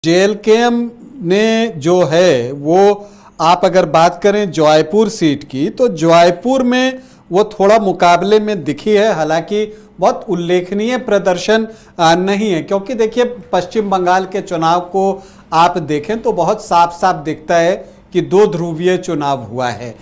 JLKM ने जो है वो आप अगर बात करें जयपुर सीट की तो जयपुर में वो थोड़ा मुकाबले में दिखी है। हालांकि बहुत उल्लेखनीय प्रदर्शन नहीं है, क्योंकि देखिए पश्चिम बंगाल के चुनाव को आप देखें तो बहुत साफ साफ दिखता है कि दो ध्रुवीय चुनाव हुआ है।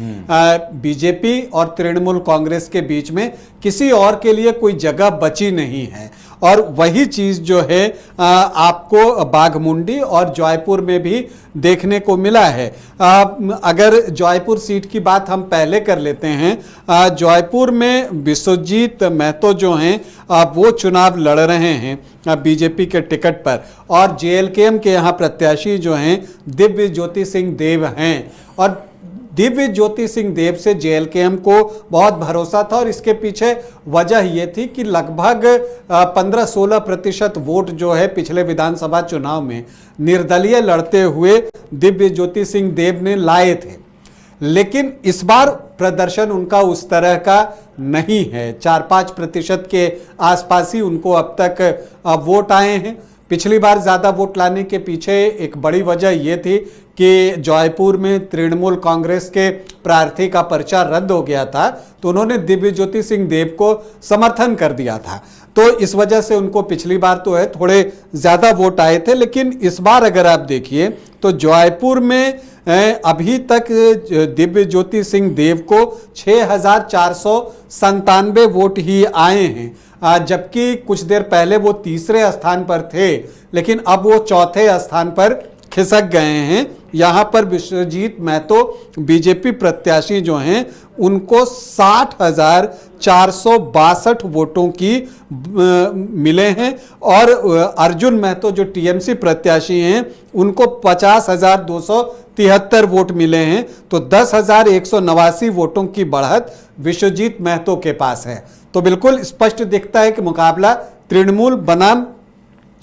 बीजेपी और तृणमूल कांग्रेस के बीच में किसी और के लिए कोई जगह बची नहीं है, और वही चीज जो है आपको बाघमुंडी और जयपुर में भी देखने को मिला है। अगर जयपुर सीट की बात हम पहले कर लेते हैं, जयपुर में विश्वजीत महतो जो हैं वो चुनाव लड़ रहे हैं बीजेपी के टिकट पर, और जेएलकेएम के यहाँ प्रत्याशी जो हैं दिव्य ज्योति सिंह देव हैं। और दिव्य ज्योति सिंह देव से जेएलकेएम को बहुत भरोसा था, और इसके पीछे वजह यह थी कि लगभग 15-16% वोट जो है पिछले विधानसभा चुनाव में निर्दलीय लड़ते हुए दिव्य ज्योति सिंह देव ने लाए थे। लेकिन इस बार प्रदर्शन उनका उस तरह का नहीं है। 4-5% के आसपास ही उनको अब तक वोट आए हैं। पिछली बार ज़्यादा वोट लाने के पीछे एक बड़ी वजह यह थी कि जयपुर में तृणमूल कांग्रेस के प्रार्थी का पर्चा रद्द हो गया था, तो उन्होंने दिव्य ज्योति सिंह देव को समर्थन कर दिया था। तो इस वजह से उनको पिछली बार तो है थोड़े ज़्यादा वोट आए थे। लेकिन इस बार अगर आप देखिए तो जयपुर में अभी तक दिव्य ज्योति सिंह देव को 6,497 वोट ही आए हैं, जबकि कुछ देर पहले वो तीसरे स्थान पर थे, लेकिन अब वो चौथे स्थान पर खिसक गए हैं। यहाँ पर विश्वजीत महतो बीजेपी प्रत्याशी जो हैं उनको 60,462 वोटों की मिले हैं, और अर्जुन महतो जो टीएमसी प्रत्याशी हैं उनको 50,273 वोट मिले हैं। तो 10,189 वोटों की बढ़त विश्वजीत महतो के पास है। तो बिल्कुल स्पष्ट दिखता है कि मुकाबला तृणमूल बनाम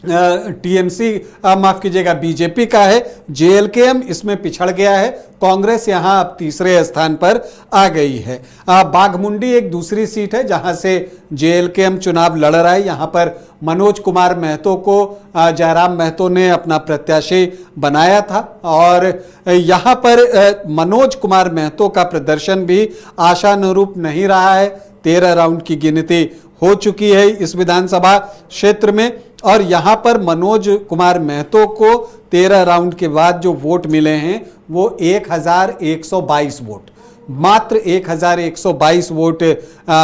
टीएमसी माफ कीजिएगा बीजेपी का है। जेएलकेएम इसमें पिछड़ गया है, कांग्रेस यहां अब तीसरे स्थान पर आ गई है। बाघमुंडी एक दूसरी सीट है जहां से जेएलकेएम चुनाव लड़ रहा है। यहां पर मनोज कुमार महतो को जयराम महतो ने अपना प्रत्याशी बनाया था, और यहां पर मनोज कुमार महतो का प्रदर्शन भी आशानुरूप नहीं रहा है। 13 राउंड की गिनती हो चुकी है इस विधानसभा क्षेत्र में, और यहां पर मनोज कुमार महतो को 13 राउंड के बाद जो वोट मिले हैं वो 1,122 वोट, मात्र 1,122 वोट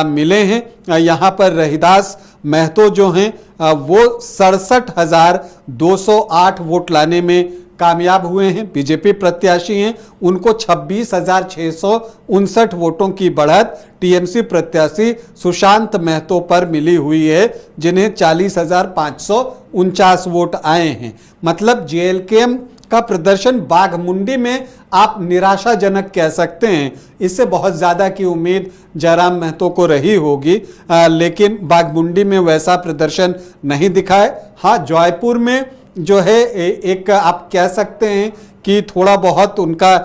मिले हैं। यहां पर रहीदास महतो जो हैं वो 67,208 वोट लाने में कामयाब हुए हैं। बीजेपी प्रत्याशी हैं, उनको 26,659 वोटों की बढ़त टीएमसी प्रत्याशी सुशांत महतो पर मिली हुई है, जिन्हें 40,549 वोट आए हैं। मतलब जेएलकेएम का प्रदर्शन बाघमुंडी में आप निराशाजनक कह सकते हैं। इससे बहुत ज़्यादा की उम्मीद जयराम महतो को रही होगी, लेकिन बाघमुंडी में वैसा प्रदर्शन नहीं दिखा है। हाँ, जयपुर में जो है एक आप कह सकते हैं कि थोड़ा बहुत उनका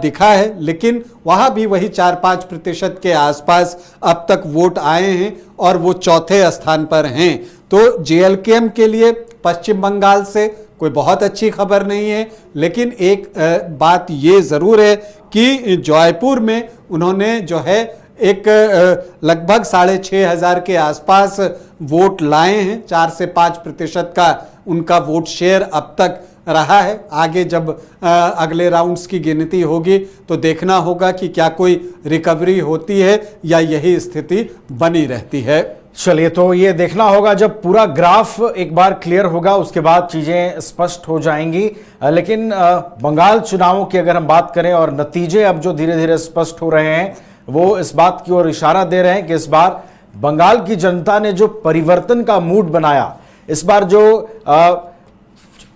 दिखा है, लेकिन वहाँ भी वही 4-5% के आसपास अब तक वोट आए हैं, और वो चौथे स्थान पर हैं। तो जेएलकेएम के लिए पश्चिम बंगाल से कोई बहुत अच्छी खबर नहीं है, लेकिन एक बात ये ज़रूर है कि जयपुर में उन्होंने जो है एक लगभग 6,500 के आसपास वोट लाए हैं। 4 से 5% का उनका वोट शेयर अब तक रहा है। आगे जब अगले राउंड्स की गिनती होगी तो देखना होगा कि क्या कोई रिकवरी होती है या यही स्थिति बनी रहती है। चलिए, तो ये देखना होगा जब पूरा ग्राफ एक बार क्लियर होगा, उसके बाद चीज़ें स्पष्ट हो जाएंगी। लेकिन बंगाल चुनावों की अगर हम बात करें और नतीजे अब जो धीरे धीरे स्पष्ट हो रहे हैं, वो इस बात की ओर इशारा दे रहे हैं कि इस बार बंगाल की जनता ने जो परिवर्तन का मूड बनाया, इस बार जो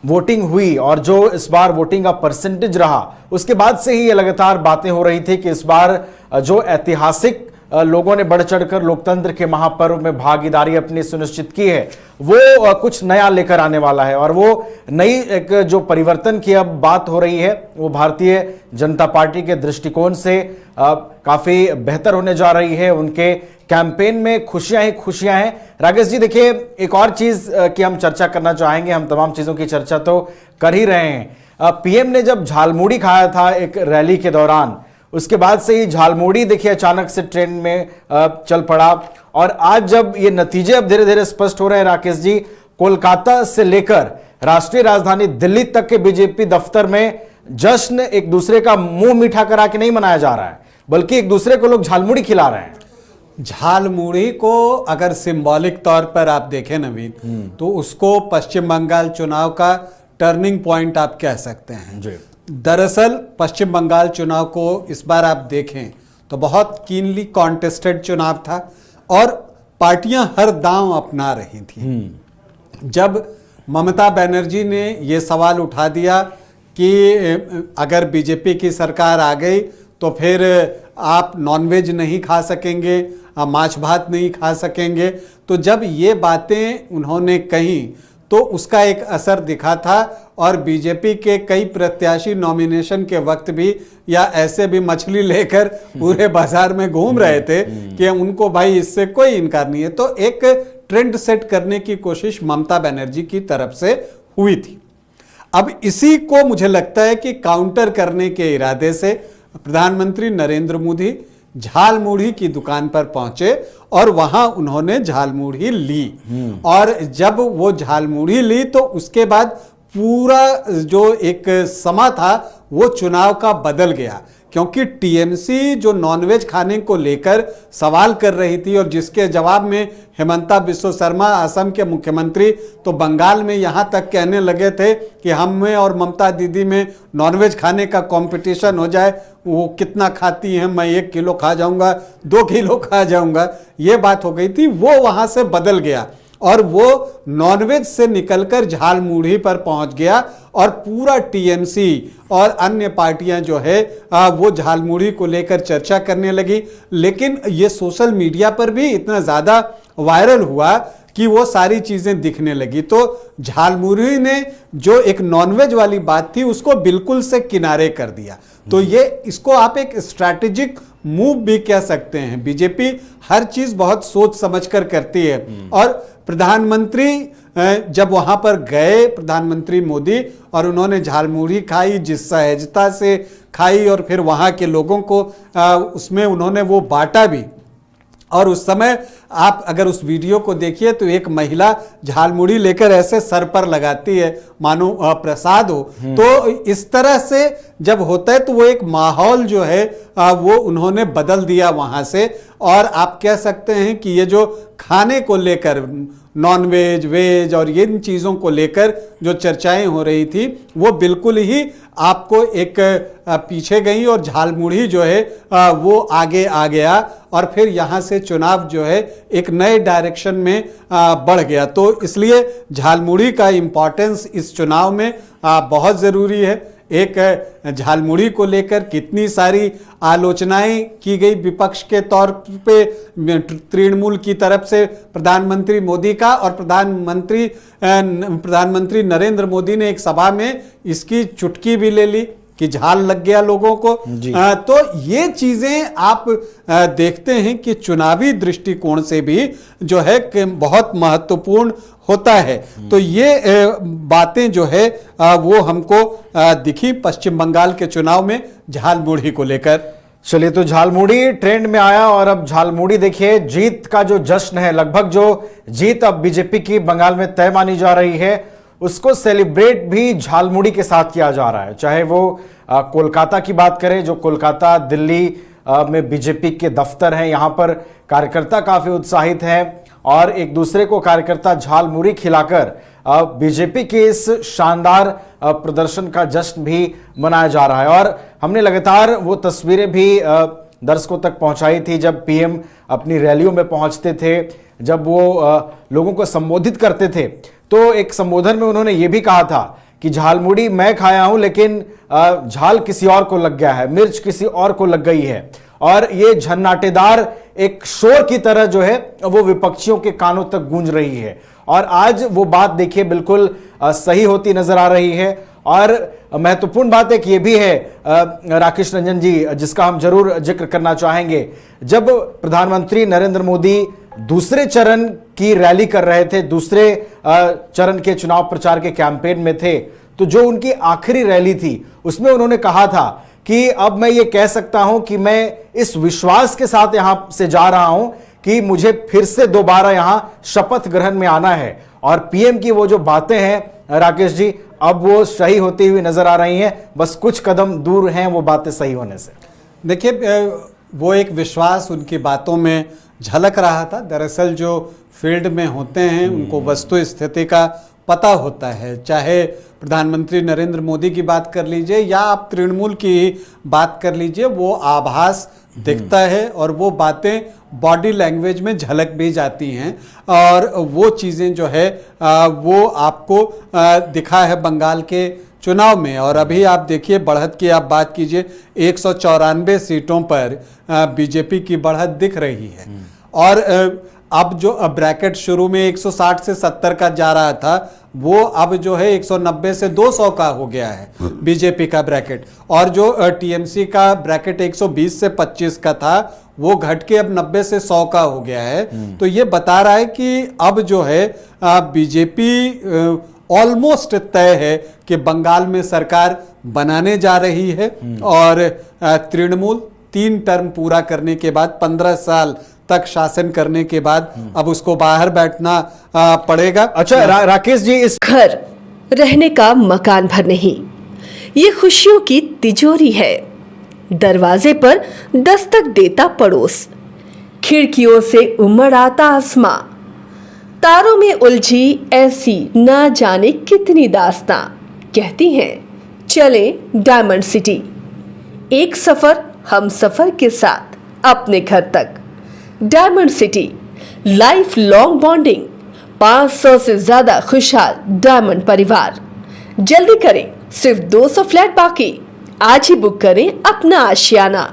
वोटिंग हुई और जो इस बार वोटिंग का परसेंटेज रहा, उसके बाद से ही ये लगातार बातें हो रही थी कि इस बार जो ऐतिहासिक लोगों ने बढ़ चढ़कर लोकतंत्र के महापर्व में भागीदारी अपनी सुनिश्चित की है, वो कुछ नया लेकर आने वाला है। और वो नई एक जो परिवर्तन की अब बात हो रही है, वो भारतीय जनता पार्टी के दृष्टिकोण से काफ़ी बेहतर होने जा रही है। उनके कैंपेन में खुशियां ही खुशियां हैं। राकेश जी देखिए, एक और चीज की हम चर्चा करना चाहेंगे, हम तमाम चीजों की चर्चा तो कर ही रहे हैं। पीएम ने जब झालमुड़ी खाया था एक रैली के दौरान, उसके बाद से ही झालमुड़ी देखिए अचानक से ट्रेंड में चल पड़ा, और आज जब ये नतीजे अब धीरे धीरे स्पष्ट हो रहे हैं राकेश जी, कोलकाता से लेकर राष्ट्रीय राजधानी दिल्ली तक के बीजेपी दफ्तर में जश्न एक दूसरे का मुंह मीठा करा के नहीं मनाया जा रहा है, बल्कि एक दूसरे को लोग झालमुड़ी खिला रहे हैं। झालमुड़ी को अगर सिंबॉलिक तौर पर आप देखें नवीन, तो उसको पश्चिम बंगाल चुनाव का टर्निंग पॉइंट आप कह सकते हैं जी। दरअसल पश्चिम बंगाल चुनाव को इस बार आप देखें तो बहुत कीनली कॉन्टेस्टेड चुनाव था और पार्टियां हर दांव अपना रही थी। जब ममता बनर्जी ने ये सवाल उठा दिया कि अगर बीजेपी की सरकार आ गई तो फिर आप नॉनवेज नहीं खा सकेंगे, माछ भात नहीं खा सकेंगे, तो जब ये बातें उन्होंने कही तो उसका एक असर दिखा था और बीजेपी के कई प्रत्याशी नॉमिनेशन के वक्त भी या ऐसे भी मछली लेकर पूरे बाजार में घूम रहे थे कि उनको भाई इससे कोई इनकार नहीं है। तो एक ट्रेंड सेट करने की कोशिश ममता बनर्जी की तरफ से हुई थी। अब इसी को मुझे लगता है कि काउंटर करने के इरादे से प्रधानमंत्री नरेंद्र मोदी झालमुड़ी की दुकान पर पहुंचे और वहां उन्होंने झालमुड़ी ली। और जब वो झालमुड़ी ली तो उसके बाद पूरा जो एक समा था वो चुनाव का बदल गया, क्योंकि टीएमसी जो नॉनवेज खाने को लेकर सवाल कर रही थी और जिसके जवाब में हेमंता बिस्वा शर्मा असम के मुख्यमंत्री तो बंगाल में यहां तक कहने लगे थे कि हम में और ममता दीदी में नॉनवेज खाने का कंपटीशन हो जाए, वो कितना खाती हैं, मैं 1 किलो खा जाऊंगा, 2 किलो खा जाऊंगा, ये बात हो गई थी। वो वहां से बदल गया और वो नॉनवेज से निकलकर झालमुड़ी पर पहुंच गया और पूरा टीएमसी और अन्य पार्टियां जो है वो झालमुड़ी को लेकर चर्चा करने लगी। लेकिन ये सोशल मीडिया पर भी इतना ज़्यादा वायरल हुआ कि वो सारी चीज़ें दिखने लगी। तो झालमुड़ी ने जो एक नॉनवेज वाली बात थी उसको बिल्कुल से किनारे कर दिया। तो ये इसको आप एक स्ट्रैटेजिक मूव भी कह सकते हैं। बीजेपी हर चीज बहुत सोच समझकर करती है और प्रधानमंत्री जब वहां पर गए, प्रधानमंत्री मोदी, और उन्होंने झालमुड़ी खाई, जिस सहजता से खाई और फिर वहां के लोगों को उसमें उन्होंने वो बांटा भी। और उस समय आप अगर उस वीडियो को देखिए तो एक महिला झालमुड़ी लेकर ऐसे सर पर लगाती है मानो प्रसाद हो। तो इस तरह से जब होता है तो वो एक माहौल जो है वो उन्होंने बदल दिया वहां से। और आप कह सकते हैं कि ये जो खाने को लेकर नॉनवेज वेज और इन चीज़ों को लेकर जो चर्चाएं हो रही थी वो बिल्कुल ही आपको एक पीछे गई और झालमुड़ी जो है वो आगे आ गया और फिर यहाँ से चुनाव जो है एक नए डायरेक्शन में बढ़ गया। तो इसलिए झालमुड़ी का इम्पोर्टेंस इस चुनाव में बहुत ज़रूरी है। एक झालमुड़ी को लेकर कितनी सारी आलोचनाएं की गई विपक्ष के तौर पे तृणमूल की तरफ से प्रधानमंत्री मोदी का, और प्रधानमंत्री नरेंद्र मोदी ने एक सभा में इसकी चुटकी भी ले ली कि झाल लग गया लोगों को। तो ये चीजें आप देखते हैं कि चुनावी दृष्टिकोण से भी जो है कि बहुत महत्वपूर्ण होता है। तो ये बातें जो है वो हमको दिखी पश्चिम बंगाल के चुनाव में झालमुड़ी को लेकर। चलिए, तो झालमुड़ी ट्रेंड में आया और अब झालमुड़ी देखिए जीत का जो जश्न है, लगभग जो जीत अब बीजेपी की बंगाल में तय मानी जा रही है, उसको सेलिब्रेट भी झालमुड़ी के साथ किया जा रहा है। चाहे वो कोलकाता की बात करें, जो कोलकाता दिल्ली में बीजेपी के दफ्तर हैं, यहाँ पर कार्यकर्ता काफी उत्साहित हैं और एक दूसरे को कार्यकर्ता झालमुड़ी खिलाकर बीजेपी के इस शानदार प्रदर्शन का जश्न भी मनाया जा रहा है। और हमने लगातार वो तस्वीरें भी दर्शकों तक पहुंचाई थी जब पीएम अपनी रैलियों में पहुंचते थे, जब वो लोगों को संबोधित करते थे। तो एक संबोधन में उन्होंने ये भी कहा था कि झालमुड़ी मैं खाया हूं लेकिन झाल किसी और को लग गया है, मिर्च किसी और को लग गई है। और ये झन्नाटेदार एक शोर की तरह जो है वो विपक्षियों के कानों तक गूंज रही है। और आज वो बात देखिए बिल्कुल सही होती नजर आ रही है और महत्वपूर्ण बात एक ये भी है राकेश रंजन जी, जिसका हम जरूर जिक्र करना चाहेंगे। जब प्रधानमंत्री नरेंद्र मोदी दूसरे चरण की रैली कर रहे थे, दूसरे चरण के चुनाव प्रचार के कैंपेन में थे, तो जो उनकी आखिरी रैली थी उसमें उन्होंने कहा था कि अब मैं ये कह सकता हूं कि मैं इस विश्वास के साथ यहां से जा रहा हूं कि मुझे फिर से दोबारा यहां शपथ ग्रहण में आना है। और पीएम की वो जो बातें हैं राकेश जी, अब वो सही होती हुई नजर आ रही हैं, बस कुछ कदम दूर हैं वो बातें सही होने से। देखिए, वो एक विश्वास उनकी बातों में झलक रहा था। दरअसल जो फील्ड में होते हैं उनको वस्तु स्थिति का पता होता है। चाहे प्रधानमंत्री नरेंद्र मोदी की बात कर लीजिए या आप तृणमूल की बात कर लीजिए, वो आभास दिखता है और वो बातें बॉडी लैंग्वेज में झलक भी जाती हैं। और वो चीज़ें जो है वो आपको दिखा है बंगाल के चुनाव में। और अभी आप देखिए, बढ़त की आप बात कीजिए, 194 सीटों पर बीजेपी की बढ़त दिख रही है। और अब जो ब्रैकेट शुरू में 160 से 70 का जा रहा था, वो अब जो है 190 से 200 का हो गया है बीजेपी का ब्रैकेट। और जो टीएमसी का ब्रैकेट 120 से 25 का था, वो घट के अब 90 से 100 का हो गया है। तो ये बता रहा है कि अब जो है बीजेपी ऑलमोस्ट तय है कि बंगाल में सरकार बनाने जा रही है। और तृणमूल 3 टर्म पूरा करने के बाद, 15 साल तक शासन करने के बाद अब उसको बाहर बैठना पड़ेगा। अच्छा राकेश जी, इस घर रहने का मकान भर नहीं, ये खुशियों की तिजोरी है। दरवाजे पर दस्तक देता पड़ोस, खिड़कियों से उमड़ आता आसमां, तारों में उलझी ऐसी ना जाने कितनी दास्तां। कहती हैं चले डायमंड सिटी, एक सफर हम सफर के साथ अपने घर तक। Diamond city, life long bonding, 500 से ज्यादा खुशहाल डायमंड परिवार। जल्दी करें, सिर्फ 200 फ्लैट बाकी। आज ही बुक करें अपना आशियाना।